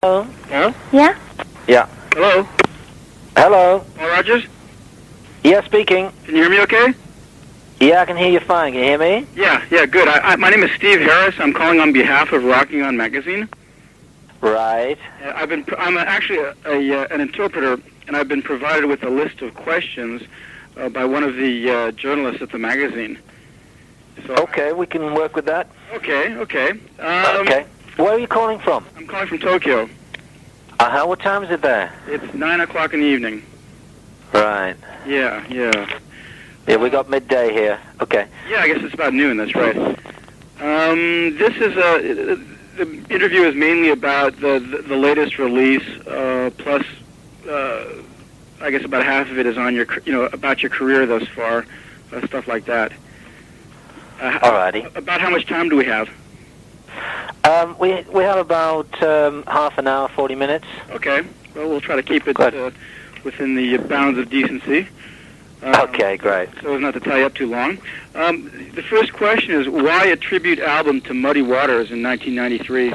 Hello? Hello? Yeah? Yeah. Hello? Hello? Paul Rogers? Yeah, speaking. Can you hear me okay? Yeah, I can hear you fine. Can you hear me? Yeah, good. My name is Steve Harris. I'm calling on behalf of Rocking On Magazine. Right. I'm actually an interpreter, and I've been provided with a list of questions by one of the journalists at the magazine. So Okay, we can work with that. Okay. Okay. Where are you calling from? I'm calling from Tokyo. What time is it there? It's 9 o'clock in the evening. Right. Yeah. Yeah, we got midday here. Okay. Yeah, I guess it's about noon, that's right. This is the interview is mainly about the latest release, plus I guess about half of it is on about your career thus far, stuff like that. Alrighty. About how much time do we have? We have about half an hour, 40 minutes. Okay. Well, we'll try to keep it within the bounds of decency. Okay, great. So as not to tie you up too long. The first question is, why a tribute album to Muddy Waters in 1993?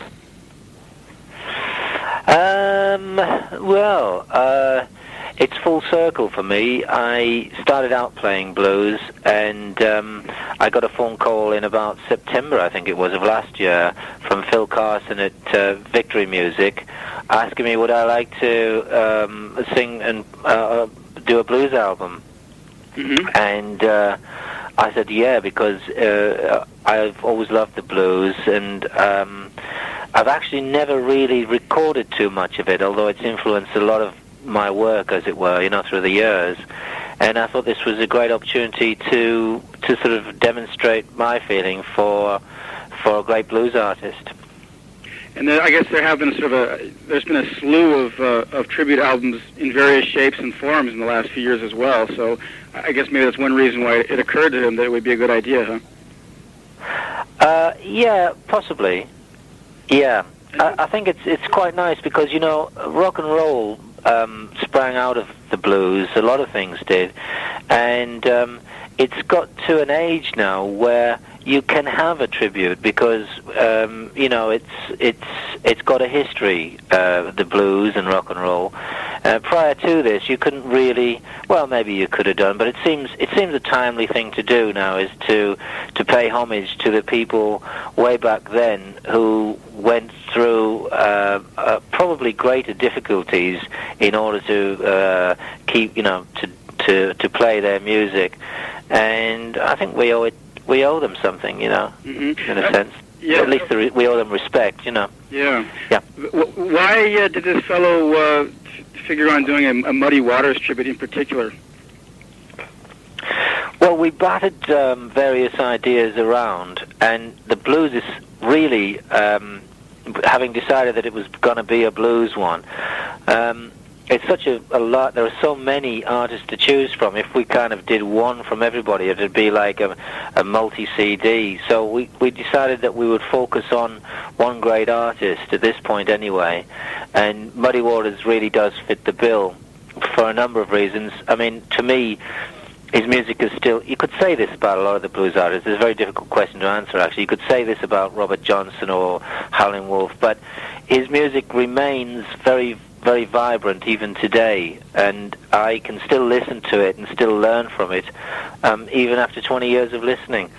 It's full circle for me. I started out playing blues, and I got a phone call in about September, I think it was, of last year, from Phil Carson at Victory Music, asking me would I like to sing and do a blues album. Mm-hmm. And I said yeah, because I've always loved the blues, and I've actually never really recorded too much of it, although it's influenced a lot of my work, as it were, through the years. And I thought this was a great opportunity to sort of demonstrate my feeling for a great blues artist. And then I guess there have been there's been a slew of tribute albums in various shapes and forms in the last few years as well. So I guess maybe that's one reason why it occurred to him that it would be a good idea, huh? Yeah, possibly. Yeah, I think it's quite nice because rock and roll sprang out of the blues. A lot of things did, and it's got to an age now where you can have a tribute because it's got a history, the blues and rock and roll. Prior to this, you couldn't really. Well, maybe you could have done, but it seems a timely thing to do now is to pay homage to the people way back then who went through probably greater difficulties in order to keep to play their music, and I think we owe them something, Mm-hmm. in a sense. Yeah. At least we owe them respect, Yeah. Yeah. Why did this fellow figure on doing a Muddy Waters tribute in particular? Well, we batted various ideas around, and the blues is really, having decided that it was going to be a blues one, it's such a lot. There are so many artists to choose from. If we kind of did one from everybody, it would be like a multi-CD. So we decided that we would focus on one great artist at this point anyway. And Muddy Waters really does fit the bill for a number of reasons. I mean, to me, his music is still... You could say this about a lot of the blues artists. It's a very difficult question to answer, actually. You could say this about Robert Johnson or Howlin' Wolf, but his music remains very, very vibrant even today, and I can still listen to it and still learn from it, even after 20 years of listening.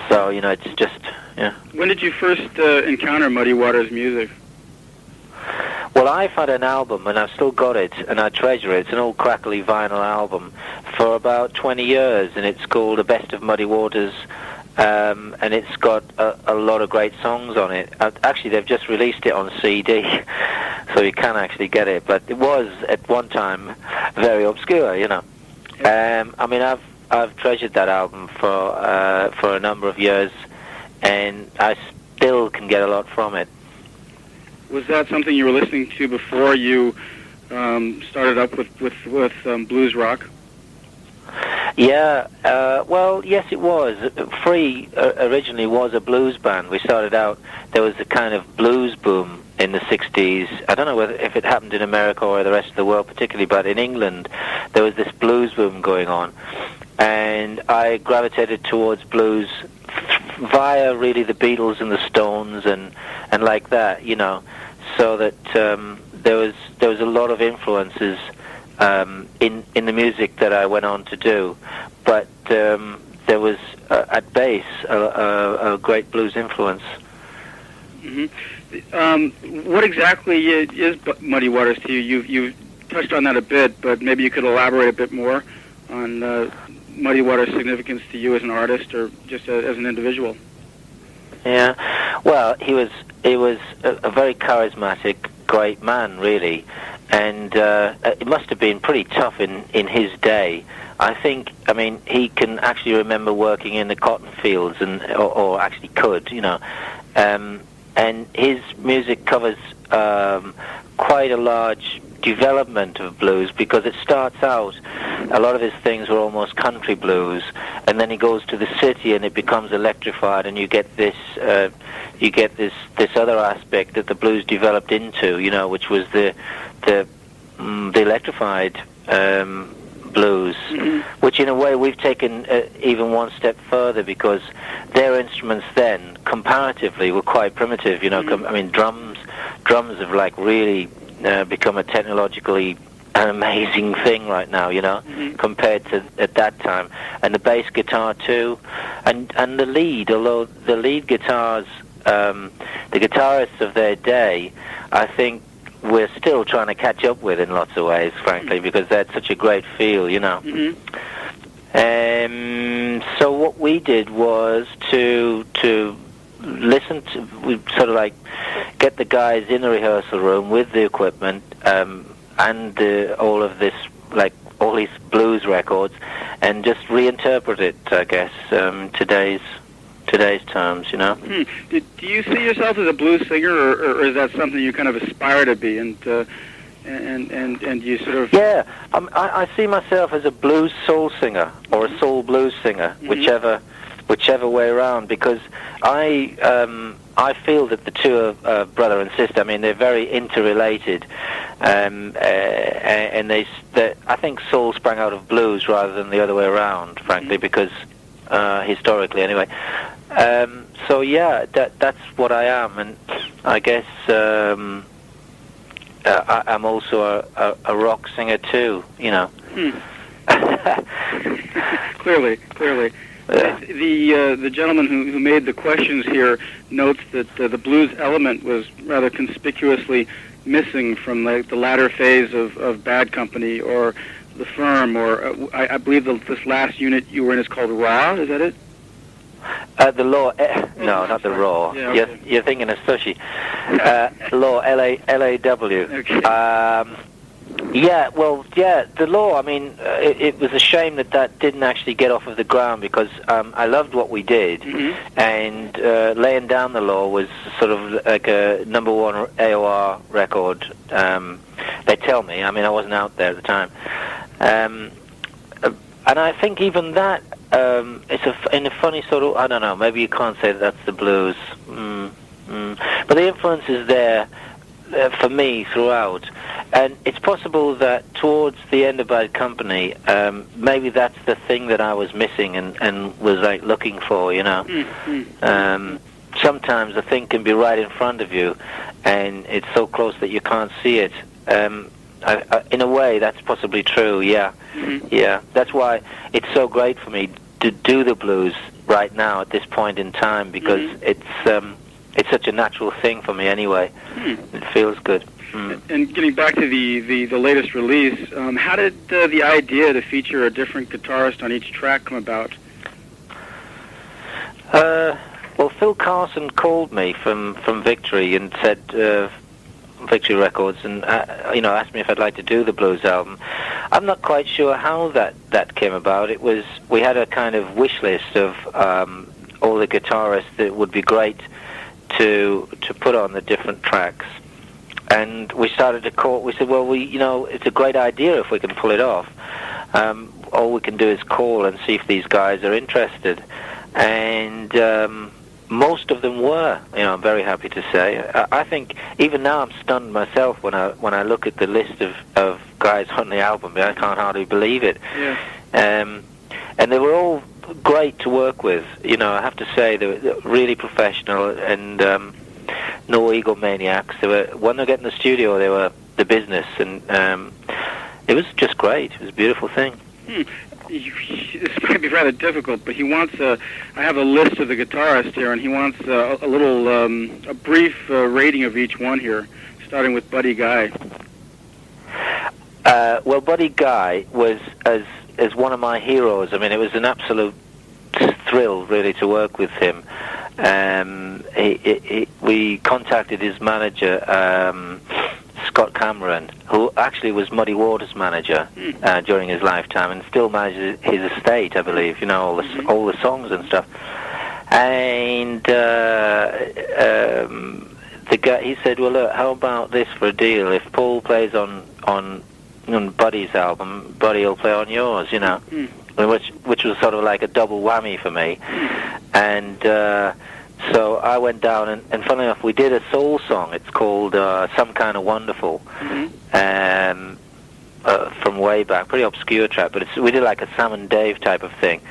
So, it's just... Yeah. When did you first encounter Muddy Waters' music? Well, I've had an album, and I've still got it, and I treasure it. It's an old crackly vinyl album for about 20 years, and it's called The Best of Muddy Waters, and it's got a lot of great songs on it. Actually, they've just released it on CD, so you can actually get it, but it was, at one time, very obscure, I mean, I've treasured that album for a number of years, and I still can get a lot from it. Was that something you were listening to before you started up with blues rock? Yeah, well, yes, it was. Free originally was a blues band. We started out, there was a kind of blues boom in the 60s. I don't know if it happened in America or the rest of the world particularly, but in England there was this blues boom going on. And I gravitated towards blues via really the Beatles and the Stones and like that, so that there was a lot of influences in the music that I went on to do, but there was at base a great blues influence. What exactly is Muddy Waters to you? You've touched on that a bit, but maybe you could elaborate a bit more on Muddy Waters' significance to you as an artist or just as an individual. Yeah, well, he was a very charismatic, great man, really, and it must have been pretty tough in his day. I mean, he can actually remember working in the cotton fields, or actually could, and his music covers quite a large development of blues, because it starts out, a lot of his things were almost country blues, and then he goes to the city and it becomes electrified, and you get this other aspect that the blues developed into, which was the electrified blues, which in a way we've taken even one step further, because their instruments then comparatively were quite primitive. I mean, drums have like really become a technologically an amazing thing right now, compared to at that time, and the bass guitar too, and the lead. Although the lead guitars, the guitarists of their day, I think we're still trying to catch up with in lots of ways, frankly, because they had such a great feel, So what we did was to listen to, we sort of like get the guys in the rehearsal room with the equipment and all these blues records, and just reinterpret it, I guess, today's terms, Do you see yourself as a blues singer, or is that something you kind of aspire to be, and you sort of... Yeah, I see myself as a blues soul singer, or a soul blues singer, whichever way around, because I feel that the two are brother and sister. I mean, they're very interrelated, and I think soul sprang out of blues rather than the other way around, frankly, because historically, anyway. So yeah, that's what I am, and I guess I'm also a rock singer too, Clearly. Yeah. The gentleman who made the questions here notes that the blues element was rather conspicuously missing from the latter phase of Bad Company or The Firm, or I believe this last unit you were in is called Raw. Is that it? The Law, no, not the Raw. Yeah, okay. You're thinking of Sushi. Law, L-A-W. Okay. The Law, I mean, it was a shame that didn't actually get off of the ground, because I loved what we did, and laying down the Law was sort of like a number one AOR record. They tell me, I mean, I wasn't out there at the time. And I think even that, it's in a funny sort of, I don't know, maybe you can't say that's the blues. But the influence is there for me throughout. And it's possible that towards the end of Bad Company, maybe that's the thing that I was missing and was like looking for, Sometimes a thing can be right in front of you, and it's so close that you can't see it. In a way, that's possibly true, yeah. Yeah, that's why it's so great for me to do the blues right now at this point in time, because it's such a natural thing for me anyway. It feels good. And getting back to the latest release, how did the idea to feature a different guitarist on each track come about? Well, Phil Carson called me from Victory and said, Victory Records, and asked me if I'd like to do the blues album. I'm not quite sure how that came about. We had a kind of wish list of all the guitarists that would be great to put on the different tracks, and we started to call. We said, well, it's a great idea if we can pull it off. All we can do is call and see if these guys are interested, and most of them were. I'm very happy to say. I think even now I'm stunned myself when I look at the list of guys on the album. I can't hardly believe it. Yeah. And they were all great to work with. I have to say they were really professional, and no egomaniacs. They were, when they get in the studio, they were the business, and it was just great. It was a beautiful thing. This might be rather difficult, but he wants I have a list of the guitarists here, and he wants a little, a brief rating of each one here, starting with Buddy Guy. Well, Buddy Guy was as one of my heroes. I mean, it was an absolute thrill, really, to work with him. We contacted his manager, Scott Cameron, who actually was Muddy Waters' manager during his lifetime, and still manages his estate, I believe. You know, all the songs and stuff. And the guy, he said, "Well, look, how about this for a deal? If Paul plays on Buddy's album, Buddy will play on yours." You know, which was sort of like a double whammy for me. And so I went down, and funnily enough, we did a soul song. It's called Some Kind of Wonderful, from way back, pretty obscure track, but we did like a Sam and Dave type of thing.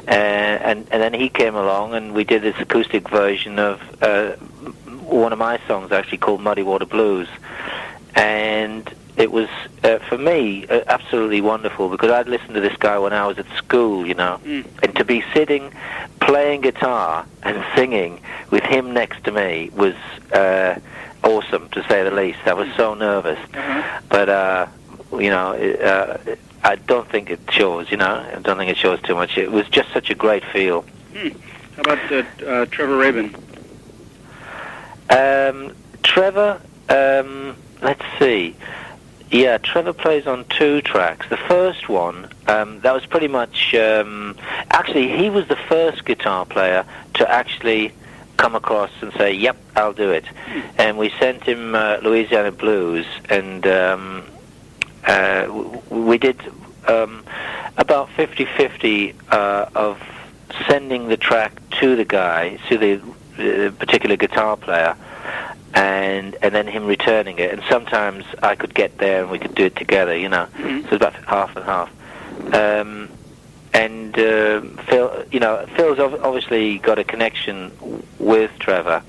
And then he came along, and we did this acoustic version of one of my songs, actually called Muddy Water Blues. And it was, for me, absolutely wonderful, because I'd listened to this guy when I was at school, you know, and to be sitting, playing guitar and singing with him next to me was awesome, to say the least. I was so nervous, but you know, I don't think it shows, you know. I don't think it shows too much. It was just such a great feel. How about Trevor Rabin? Trevor, let's see. Yeah, Trevor plays on 2 tracks. The first one, that was pretty much... actually, he was the first guitar player to actually come across and say, "Yep, I'll do it." And we sent him Louisiana Blues, and we did about 50-50 of sending the track to the guy, to the particular guitar player, and then him returning it. And sometimes I could get there and we could do it together, you know. So it's about half and half. And Phil, you know, Phil's obviously got a connection with Trevor,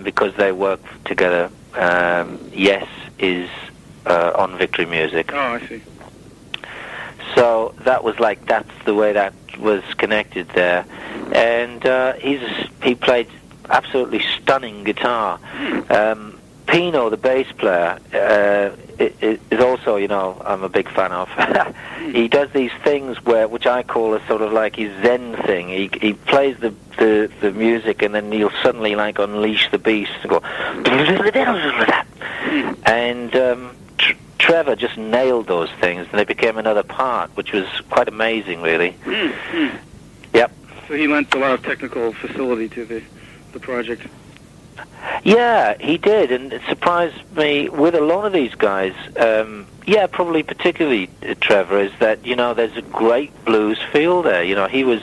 because they work together. Yes is on Victory Music. Oh, I see. So that was like, that's the way that was connected there. And he played absolutely stunning guitar. Pino, the bass player, is also, you know, I'm a big fan of. He does these things which I call a sort of like his Zen thing. He plays the music, and then he'll suddenly like unleash the beast and go, and Trevor just nailed those things, and they became another part, which was quite amazing, really. Yep. So he lent a lot of technical facility to the project. Yeah, he did, and it surprised me with a lot of these guys. Yeah, probably particularly Trevor, is that, you know, there's a great blues feel there. You know, he was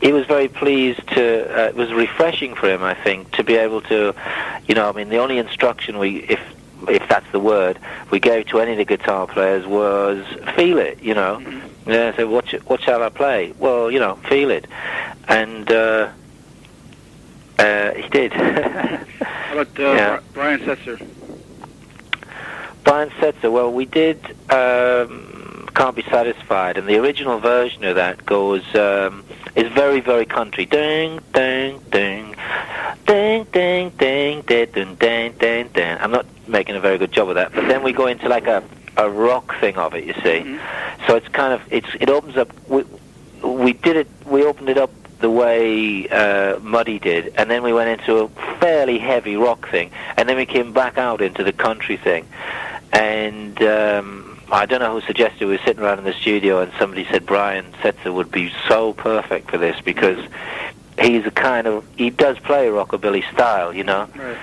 very pleased to. It was refreshing for him, I think, to be able to, you know, I mean, the only instruction if that's the word, we gave to any of the guitar players was feel it. You know, yeah. So what shall I play? Well, you know, feel it, and he did. How about Brian Setzer? Brian Setzer, well, we did Can't Be Satisfied, and the original version of that goes, is very, very country. Ding, ding, ding. Ding, ding, ding, ding, ding, ding, ding, ding. I'm not making a very good job of that, but then we go into like a rock thing of it, you see. So it's kind of, it opens up, we opened it up the way Muddy did, and then we went into a fairly heavy rock thing, and then we came back out into the country thing. And I don't know who suggested, we were sitting around in the studio, and somebody said Brian Setzer would be so perfect for this, because he's he does play a rockabilly style, you know. Right.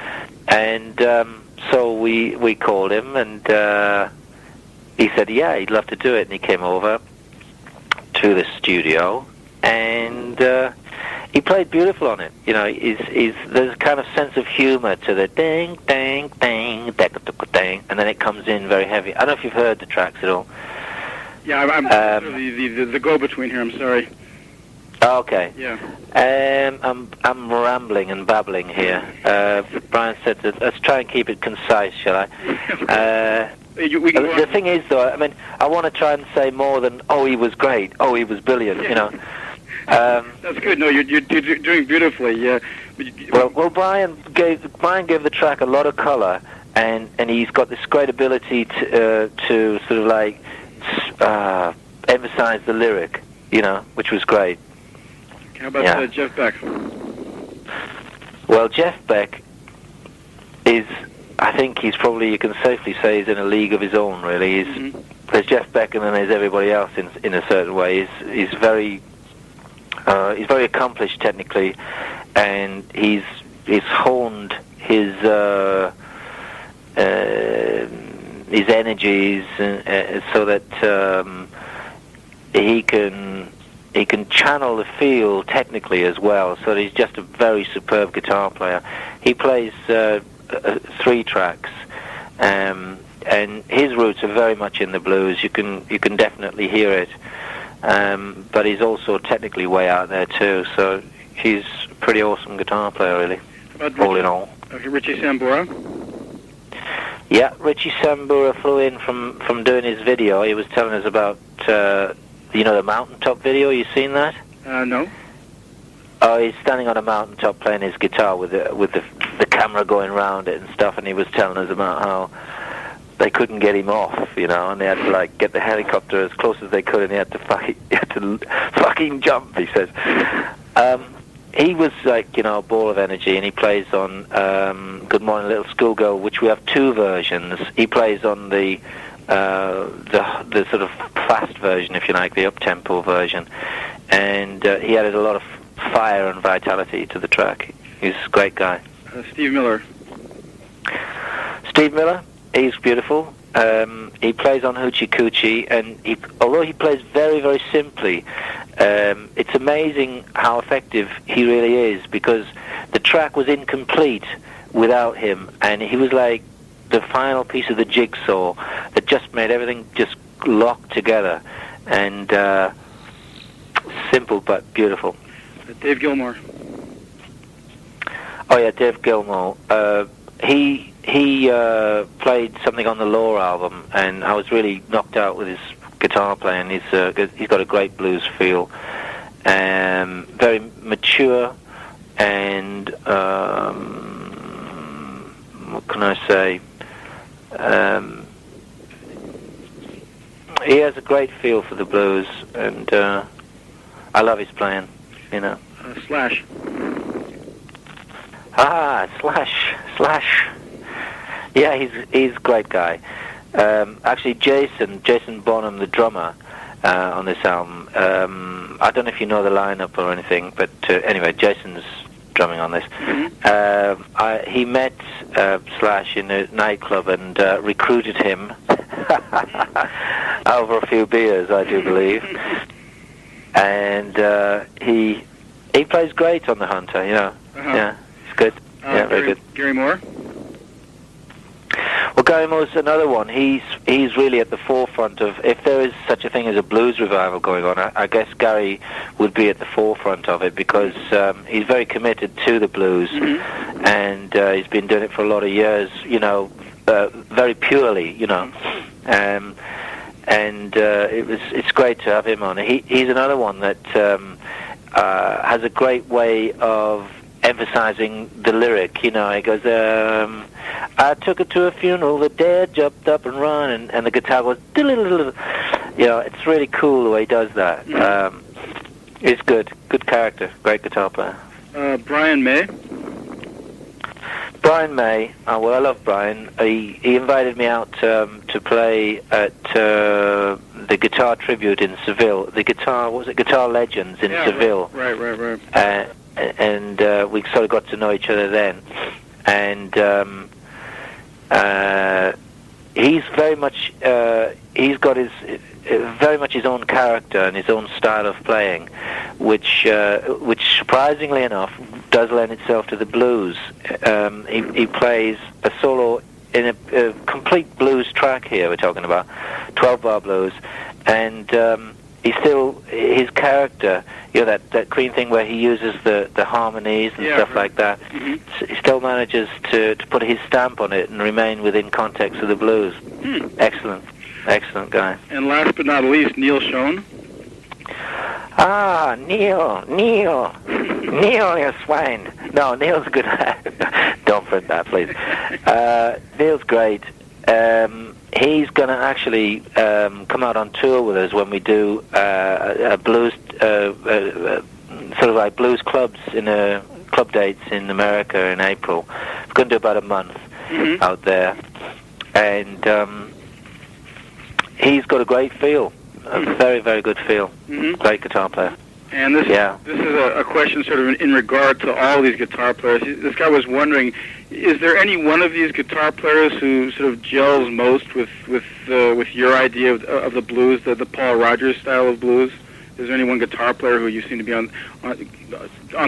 And so we called him, and he said, yeah, he'd love to do it, and he came over to the studio, and he played beautiful on it. You know, there's a kind of sense of humor to the ding, ding, ding, ding, ding, and then it comes in very heavy. I don't know if you've heard the tracks at all. Yeah, I'm the go-between here, I'm sorry. Okay. Yeah. I'm rambling and babbling here. Brian said that let's try and keep it concise, shall I? We can go The on. thing is, though, I mean, I want to try and say more than "oh, he was great," "oh, he was brilliant," you know. That's good. No, you're doing beautifully. Yeah. Well, Brian gave the track a lot of color, and he's got this great ability to sort of like emphasize the lyric, you know, which was great. How about Jeff Beck? Well, Jeff Beck is, I think he's probably, you can safely say, he's in a league of his own, really. There's Jeff Beck and then there's everybody else in a certain way. He's very accomplished technically, and he's honed his energies so that he can channel the feel technically as well. So he's just a very superb guitar player. He plays 3 tracks, and his roots are very much in the blues. You can definitely hear it, but he's also technically way out there too. So he's a pretty awesome guitar player, really. All in all. Okay, Richie Sambora. Yeah, Richie Sambora flew in from doing his video. He was telling us about the mountaintop video. You seen that? No. Oh, he's standing on a mountaintop playing his guitar with the camera going around it and stuff, and he was telling us about how they couldn't get him off, you know, and they had to like get the helicopter as close as they could, and he had to fucking jump. He says. He was like, you know, a ball of energy, and he plays on Good Morning Little Schoolgirl, which we have 2 versions. He plays on the sort of fast version, if you like, the up-tempo version, and he added a lot of fire and vitality to the track. He's a great guy. Steve Miller. Steve Miller, he's beautiful. He plays on Hoochie Coochie, and although he plays very, very simply, it's amazing how effective he really is, because the track was incomplete without him, and he was like the final piece of the jigsaw that just made everything just lock together, and simple but beautiful. Dave Gilmour. Oh yeah, Dave Gilmour. He played something on the Law album, and I was really knocked out with his guitar playing. He's got a great blues feel, very mature, and what can I say? He has a great feel for the blues, and I love his playing, you know. Slash. Slash. Yeah, he's a great guy. Actually, Jason Bonham, the drummer on this album, I don't know if you know the lineup or anything, but anyway, Jason's drumming on this. He met Slash in a nightclub and recruited him over a few beers, I do believe. And he plays great on the Hunter, you know. Yeah, it's good. Yeah, very good. Gary Moore. Well, Gary Moore's another one. He's really at the forefront of, if there is such a thing as a blues revival going on, I guess Gary would be at the forefront of it, because he's very committed to the blues, and he's been doing it for a lot of years, you know, very purely, you know. And it's great to have him on. He's another one that has a great way of emphasizing the lyric, you know. He goes, I took her to a funeral, the dead jumped up and run, and the guitar goes, you know, it's really cool the way he does that. It's good character, great guitar player. Brian May. Brian May, well, I love Brian. He invited me out to play at the Guitar Tribute in Seville. Guitar Legends in Seville. Right. And we sort of got to know each other then. And he's very much, he's got very much his own character and his own style of playing, which surprisingly enough does lend itself to the blues. He plays a solo in a complete blues track here. We're talking about 12-bar blues, and his character, that Queen thing where he uses the harmonies and stuff like that. He still manages to put his stamp on it and remain within context of the blues. Excellent guy. And last but not least, Neil Schon. Ah, Neil, you swine. No, Neil's good. Don't print that, please. Neil's great. He's going to actually come out on tour with us when we do a blues, sort of like blues clubs club dates in America in April. We're going to do about a month out there, and he's got a great feel, a very, very good feel. Great guitar player. And this is a question sort of in regard to all these guitar players. This guy was wondering, is there any one of these guitar players who sort of gels most with your idea of the blues, the Paul Rodgers style of blues? Is there any one guitar player who you seem to be on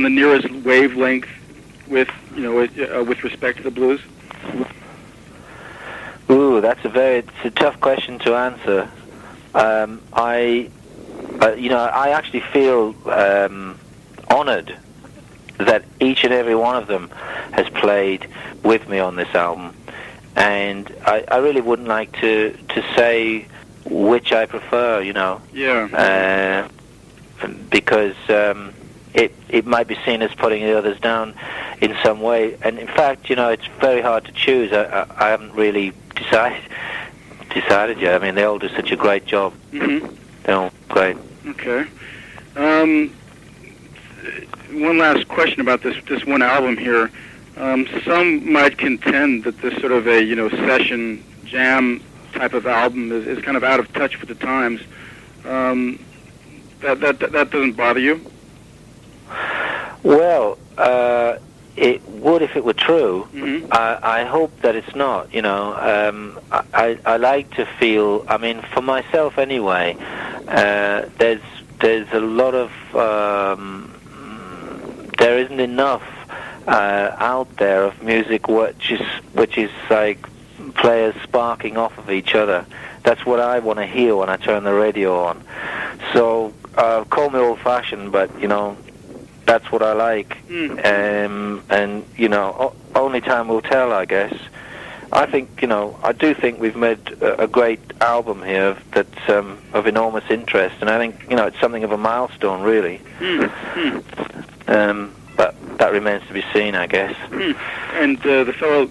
the nearest wavelength with respect to the blues? Ooh, it's a tough question to answer. I actually feel honored that each and every one of them has played with me on this album, and I really wouldn't like to say which I prefer, because it might be seen as putting the others down in some way, and in fact, it's very hard to choose. I haven't really decided yet. I mean, they all do such a great job. They're all great. Okay. One last question about this one album here. Some might contend that this sort of a session jam type of album is kind of out of touch with the times. That doesn't bother you? Well, it would if it were true. I hope that it's not. I like to feel. I mean, for myself anyway. There's a lot of there isn't enough out there of music which is like players sparking off of each other. That's what I want to hear when I turn the radio on. So call me old-fashioned, but that's what I like. And only time will tell, I guess. I think, I do think we've made a great album here that's of enormous interest, and I think, it's something of a milestone, really. But that remains to be seen, I guess. And the fellow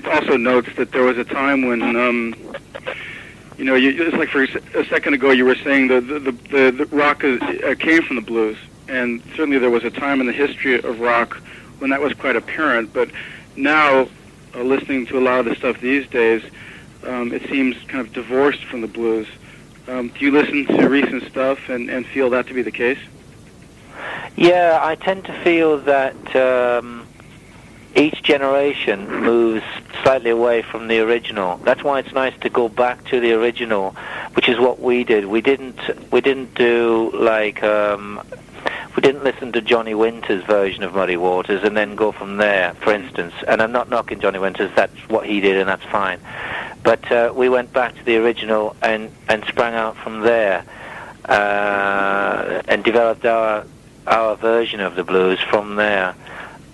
also notes that there was a time when, it's like for a second ago you were saying the rock came from the blues, and certainly there was a time in the history of rock when that was quite apparent, but now, listening to a lot of the stuff these days, it seems kind of divorced from the blues. Do you listen to recent stuff and feel that to be the case? Yeah, I tend to feel that each generation moves slightly away from the original. That's why it's nice to go back to the original, which is what we did. We didn't do like we didn't listen to Johnny Winter's version of Muddy Waters and then go from there, for instance. And I'm not knocking Johnny Winters, that's what he did and that's fine. But we went back to the original and sprang out from there and developed our version of the blues from there.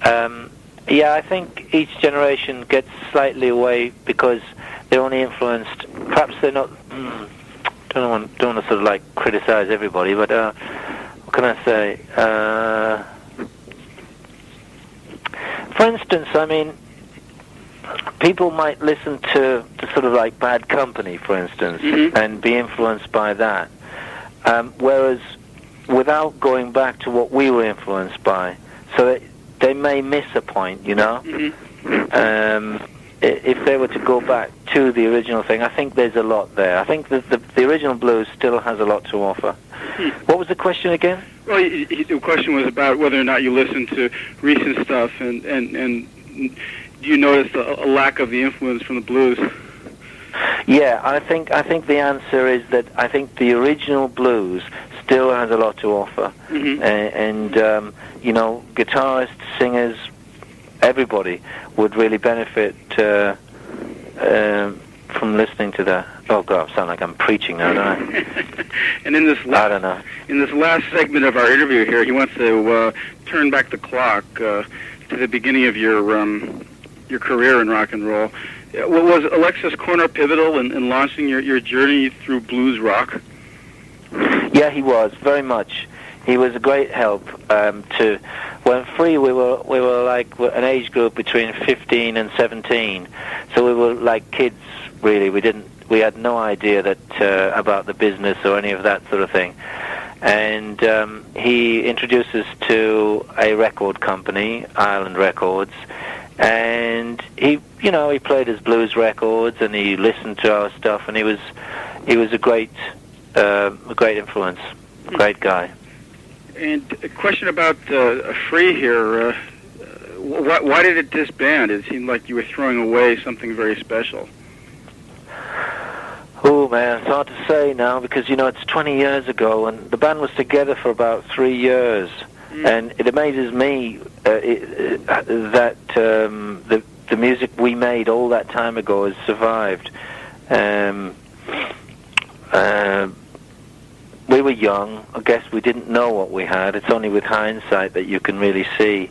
I think each generation gets slightly away because they're only influenced, perhaps they're not, don't want to sort of like criticize everybody, but what can I say? For instance, I mean, people might listen to sort of like Bad Company, for instance, and be influenced by that. Whereas without going back to what we were influenced by, so that they may miss a point, if they were to go back to the original thing, I think there's a lot there. I think that the original blues still has a lot to offer. What was the question again? Well, the question was about whether or not you listen to recent stuff, and do you notice a lack of the influence from the blues? Yeah, I think the answer is that I think the original blues still has a lot to offer, and guitarists, singers, everybody would really benefit from listening to that? Oh God, I sound like I'm preaching now, don't I? And in this I don't know. in this last segment of our interview here, he wants to turn back the clock to the beginning of your career in rock and roll. Was Alexis Korner pivotal in launching your journey through blues rock? Yeah, he was very much. He was a great help to. When Free, we were like an age group between 15 and 17, so we were like kids. Really, we had no idea that about the business or any of that sort of thing. And he introduced us to a record company, Island Records, and he played his blues records and he listened to our stuff, and he was a great influence, great guy. And a question about Free here. Why did it disband? It seemed like you were throwing away something very special. Oh man, it's hard to say now because it's 20 years ago, and the band was together for about 3 years, and it amazes me that the music we made all that time ago has survived. We were young. I guess we didn't know what we had. It's only with hindsight that you can really see.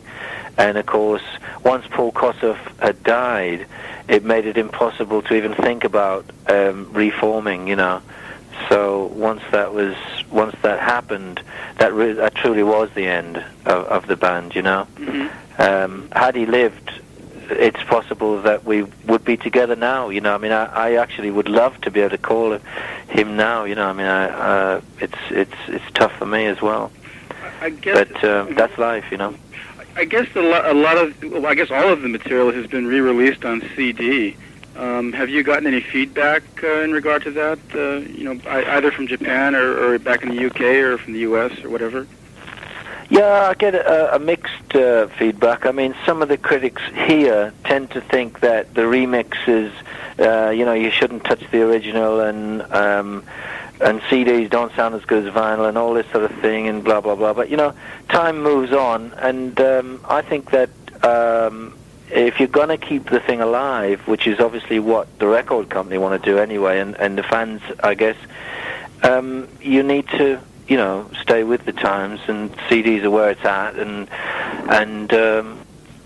And of course, once Paul Kossoff had died, it made it impossible to even think about reforming. So once that happened, that truly was the end of the band. Mm-hmm. Had he lived, it's possible that we would be together now. I actually would love to be able to call him now. It's tough for me as well. I guess, but that's life. I guess I guess all of the material has been re-released on CD. Have you gotten any feedback in regard to that? Either from Japan or back in the UK or from the US or whatever. Yeah, I get a mixed feedback. I mean, some of the critics here tend to think that the remix is, you shouldn't touch the original, and CDs don't sound as good as vinyl, and all this sort of thing, and blah blah blah. But time moves on, and I think that if you're going to keep the thing alive, which is obviously what the record company want to do anyway, and the fans, I guess, you need to stay with the times, and CDs are where it's at, and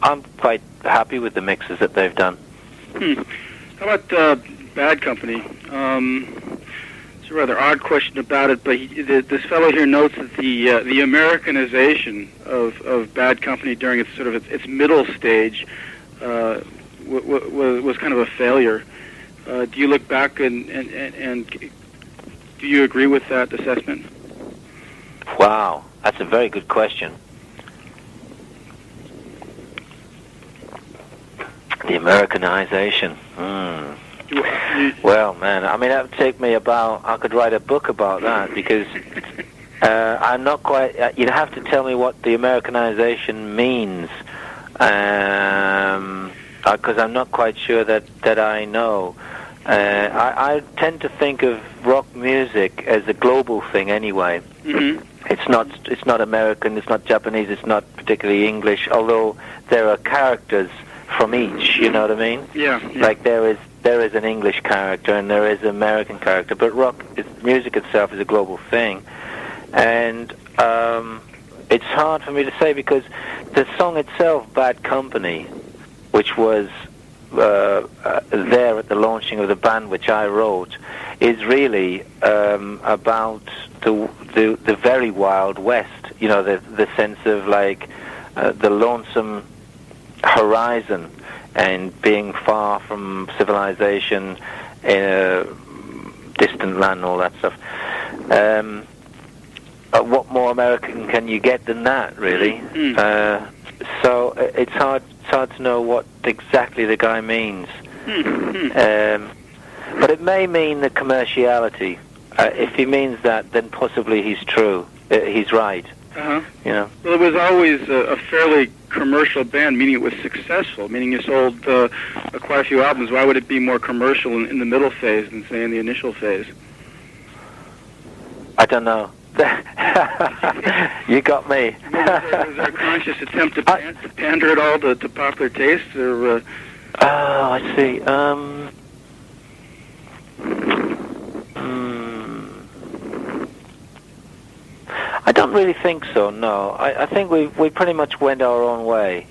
I'm quite happy with the mixes that they've done. How about Bad Company? It's a rather odd question about it, but this fellow here notes that the Americanization of Bad Company during its middle stage was kind of a failure. Do you look back and do you agree with that assessment? Wow, that's a very good question. The Americanization. Well, man, I mean, that would take me I could write a book about that, because I'm not quite, you'd have to tell me what the Americanization means, because I'm not quite sure that I know. I tend to think of rock music as a global thing anyway. Mm-hmm. It's not American, it's not Japanese, it's not particularly English, although there are characters from each, you know what I mean? Yeah. Like there is an English character and there is an American character, but music itself is a global thing. And it's hard for me to say, because the song itself, Bad Company, which was there at the launching of the band, which I wrote, is really about the very Wild West, the sense of like the lonesome horizon and being far from civilization in a distant land and all that stuff. What more American can you get than that, really? So it's hard to know what exactly the guy means. But it may mean the commerciality. If he means that, then possibly he's true. He's right. Uh-huh. Well, it was always a fairly commercial band, meaning it was successful, meaning you sold quite a few albums. Why would it be more commercial in the middle phase than, say, in the initial phase? I don't know. You got me. Was there a conscious attempt to pander it all to popular taste, or? Oh, I see. don't really think so. No, I think we pretty much went our own way,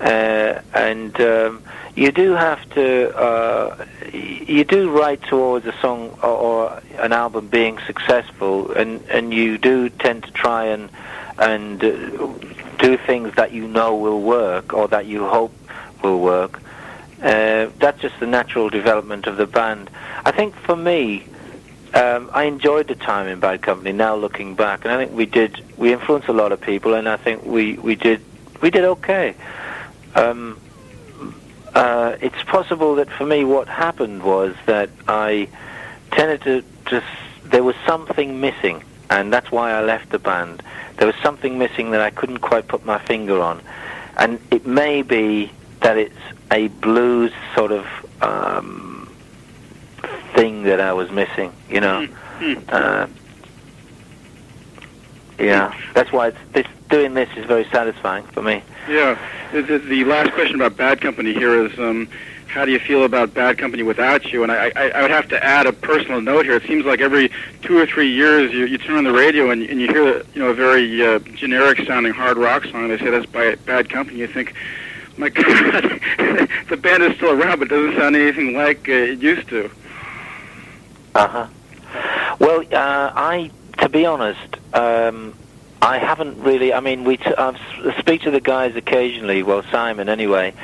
and you do have to you do write towards a song or an album being successful, and you do tend to try and do things that you know will work or that you hope will work. That's just the natural development of the band. I think for me, I enjoyed the time in Bad Company. Now looking back, and I think we influenced a lot of people, and I think we did okay. It's possible that for me, what happened was that I tended to just there was something missing, and that's why I left the band. There was something missing that I couldn't quite put my finger on, and it may be that it's a blues sort of thing that I was missing, you know. Yeah, that's why doing this is very satisfying for me. Yeah. The last question about Bad Company here is, how do you feel about Bad Company without you? And I would have to add a personal note here. It seems like every 2 or 3 years you turn on the radio and you hear a very generic-sounding hard rock song. They say that's by Bad Company. You think, my God, the band is still around, but it doesn't sound anything like it used to. Well, to be honest, I haven't really. I mean, I speak to the guys occasionally. Well, Simon anyway,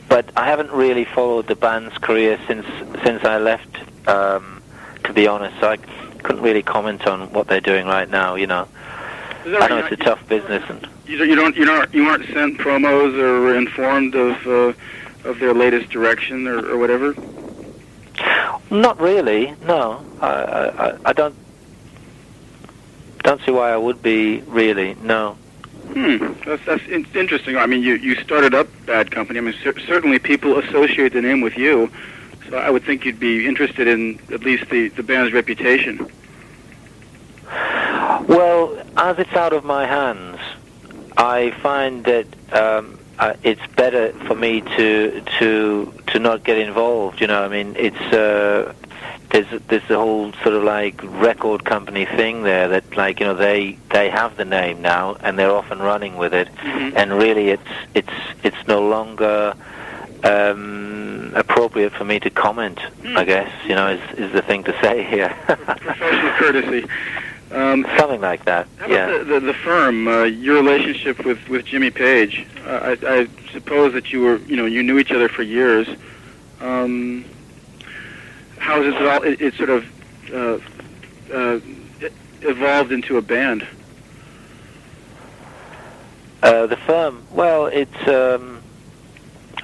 but I haven't really followed the band's career since I left. To be honest, so I couldn't really comment on what they're doing right now. You know, I know it's a tough business, and you aren't sent promos or informed of their latest direction or whatever. Not really. No, I don't see why I would be really. No. That's interesting. I mean, you started up Bad Company. I mean, certainly people associate the name with you, so I would think you'd be interested in at least the band's reputation. Well, as it's out of my hands, I find that it's better for me to not get involved. You know, I mean, it's there's the whole sort of like record company thing there that, like, you know, they have the name now and they're off and running with it, and really it's no longer appropriate for me to comment. I guess, you know, is the thing to say here. Professional courtesy. Something like that. How about the firm, your relationship with Jimmy Page? I suppose that you knew each other for years. How has it sort of evolved into a band? The firm. Well, it's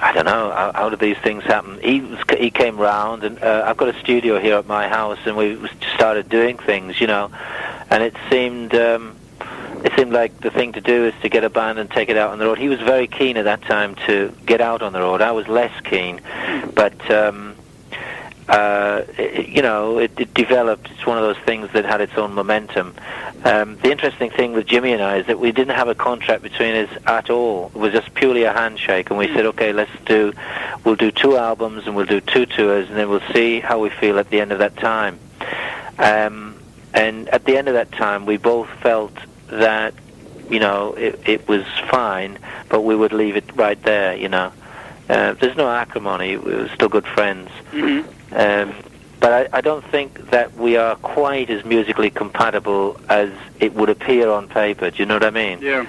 I don't know. How do these things happen? He came round, and I've got a studio here at my house, and we started doing things, you know. And it seemed like the thing to do is to get a band and take it out on the road. He was very keen at that time to get out on the road. I was less keen, but you know, it developed. It's one of those things that had its own momentum. The interesting thing with Jimmy and I is that we didn't have a contract between us at all. It was just purely a handshake, and we said, okay, we'll do 2 albums and we'll do 2 tours, and then we'll see how we feel at the end of that time. And at the end of that time, we both felt that, you know, it was fine, but we would leave it right there, you know. There's no acrimony. We were still good friends. But I don't think that we are quite as musically compatible as it would appear on paper. Do you know what I mean? Yeah.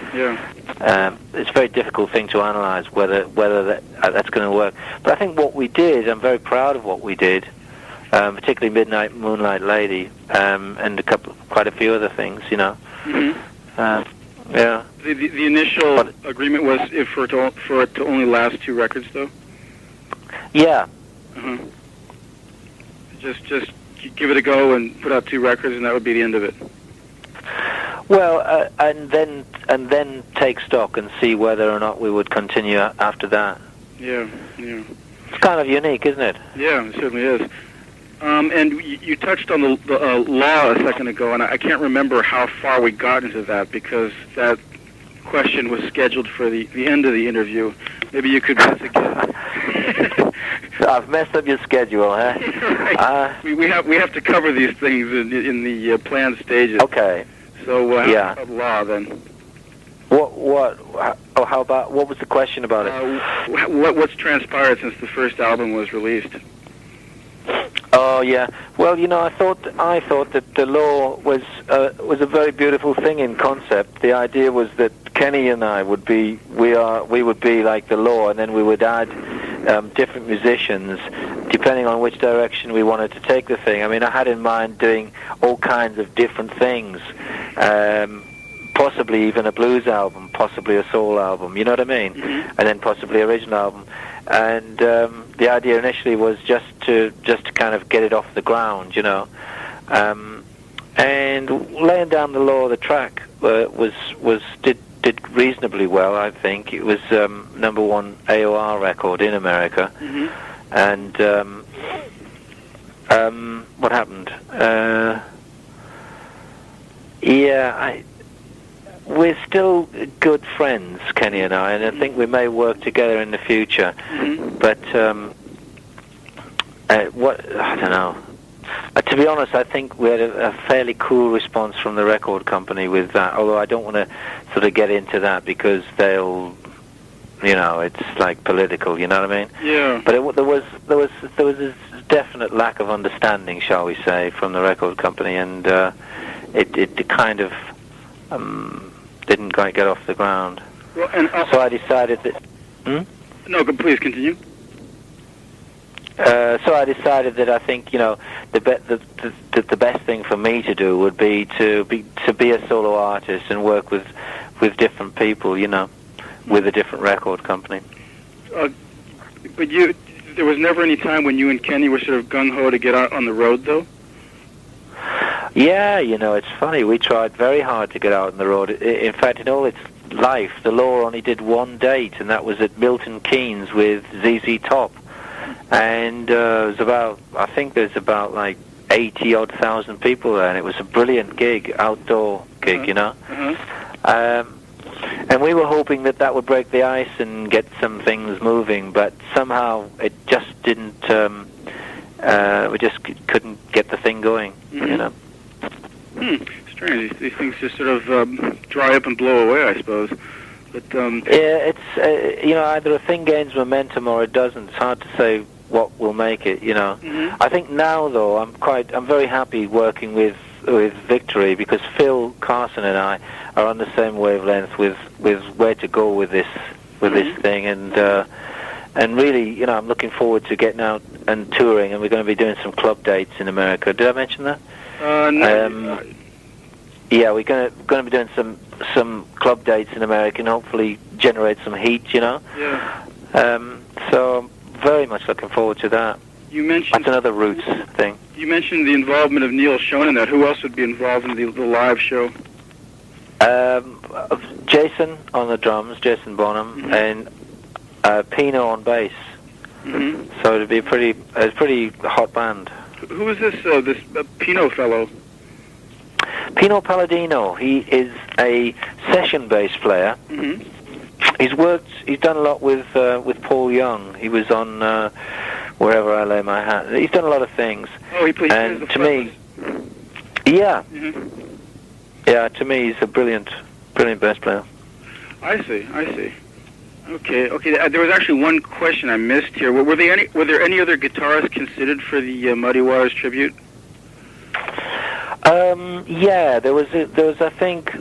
It's a very difficult thing to analyze whether that's going to work. But I think what we did, I'm very proud of what we did, particularly Midnight Moonlight Lady, and quite a few other things, you know. Yeah. The initial agreement was for it to only last 2 records, though. Yeah. Just give it a go and put out 2 records, and that would be the end of it. Well, and then take stock and see whether or not we would continue after that. Yeah. It's kind of unique, isn't it? Yeah, it certainly is. And you touched on the law a second ago, and I can't remember how far we got into that, because question was scheduled for the end of the interview. Maybe you could once again. I've messed up your schedule, huh? Right. We have to cover these things in the planned stages. Okay. So Yeah. how about law then? What was the question about it? What's transpired since the first album was released? Oh yeah. Well, I thought that the law was a very beautiful thing in concept. The idea was that Kenny and I would be we would be like the law, and then we would add different musicians depending on which direction we wanted to take the thing. I mean, I had in mind doing all kinds of different things. Possibly even a blues album, possibly a soul album, you know what I mean? Mm-hmm. And then possibly an original album. And the idea initially was just to kind of get it off the ground, and laying down the law of the track did reasonably well, I think. It was #1 AOR record in America. Mm-hmm. And what happened? We're still good friends, Kenny and I Mm-hmm. think we may work together in the future. Mm-hmm. But I don't know. To be honest, I think we had a fairly cool response from the record company with that. Although I don't want to sort of get into that because they'll, it's like political. You know what I mean? Yeah. But there was a definite lack of understanding, shall we say, from the record company, and it kind of didn't quite get off the ground. Well, and So I decided that. No, but please continue. So I decided that I think the best thing for me to do would be to be a solo artist and work with different people, with a different record company. But there was never any time when you and Kenny were sort of gung ho to get out on the road, though. Yeah, it's funny. We tried very hard to get out on the road. In fact, in all its life, the law only did one date, and that was at Milton Keynes with ZZ Top. And I think there's about like 80-odd thousand people there, and it was a brilliant gig, outdoor gig, Uh-huh. And we were hoping that would break the ice and get some things moving, but somehow it just didn't. We just couldn't get the thing going, Strange. These things just sort of dry up and blow away, I suppose. But yeah, it's either a thing gains momentum or it doesn't. It's hard to say what will make it. Mm-hmm. I think now though I'm very happy working with Victory because Phil Carson and I are on the same wavelength with where to go with this thing, and really I'm looking forward to getting out and touring, and we're going to be doing some club dates in America. Did I mention that? No. Yeah, we're going to be doing some club dates in America and hopefully generate some heat, Yeah. So I'm very much looking forward to that. You mentioned That's another Roots thing. You mentioned the involvement of Neil Schon in that. Who else would be involved in the live show? Jason on the drums, Jason Bonham, Mm-hmm. and Pino on bass. Mm-hmm. So it'd be a pretty hot band. Who is this Pino fellow? Pino Palladino. He is a session bass player. Mm-hmm. He's done a lot with Paul Young. He was on Wherever I Lay My Hat. He's done a lot of things. Oh, he plays And the to me, fretless. yeah, Mm-hmm. yeah. To me, he's a brilliant bass player. I see. Okay. There was actually one question I missed here. Were there any other guitarists considered for the Muddy Waters tribute? Yeah, there was I think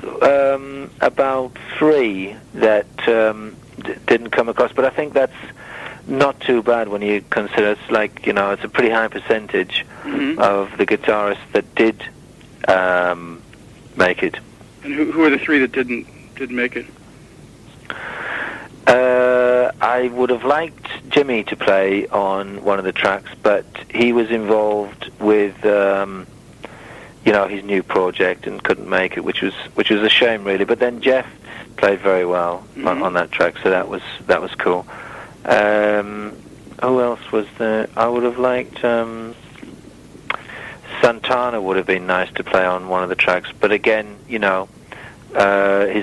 about 3 that didn't come across, but I think that's not too bad when you consider it's like it's a pretty high percentage Mm-hmm. of the guitarists that did make it. And who are the 3 that didn't make it? I would have liked Jimmy to play on one of the tracks, but he was involved with his new project and couldn't make it, which was a shame really. But then Jeff played very well on that track, so that was cool. Who else was there? I would have liked Santana. Would have been nice to play on one of the tracks, but again, his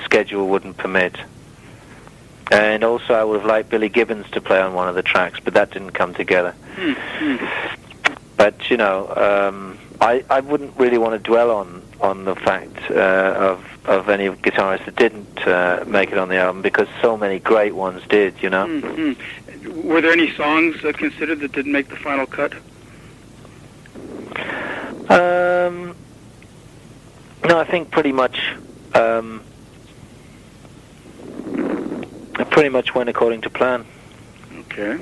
schedule wouldn't permit. And also, I would have liked Billy Gibbons to play on one of the tracks, but that didn't come together. Mm-hmm. But I wouldn't really want to dwell on on the fact of any guitarists that didn't make it on the album, because so many great ones did, you know. Mm-hmm. Were there any songs considered that didn't make the final cut? No, I think pretty much went according to plan. Okay.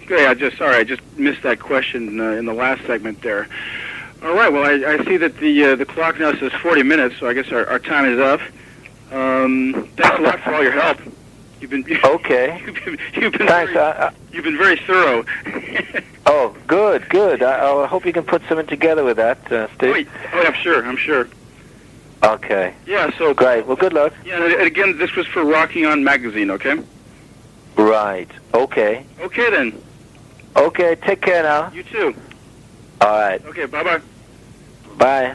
Good. I just missed that question in the last segment there. All right. Well, I see that the clock now says 40 minutes, so I guess our time is up. Thanks a lot for all your help. You've been okay. You've been Thanks. You've been very thorough. Oh, good. I hope you can put something together with that, Steve. Oh, I'm sure. Okay. Yeah. So great. Well, good luck. Yeah. And again, this was for Rocking On magazine. Okay. Right. Okay. Okay then. Okay. Take care now. You too. All right. Okay. Bye-bye. Bye.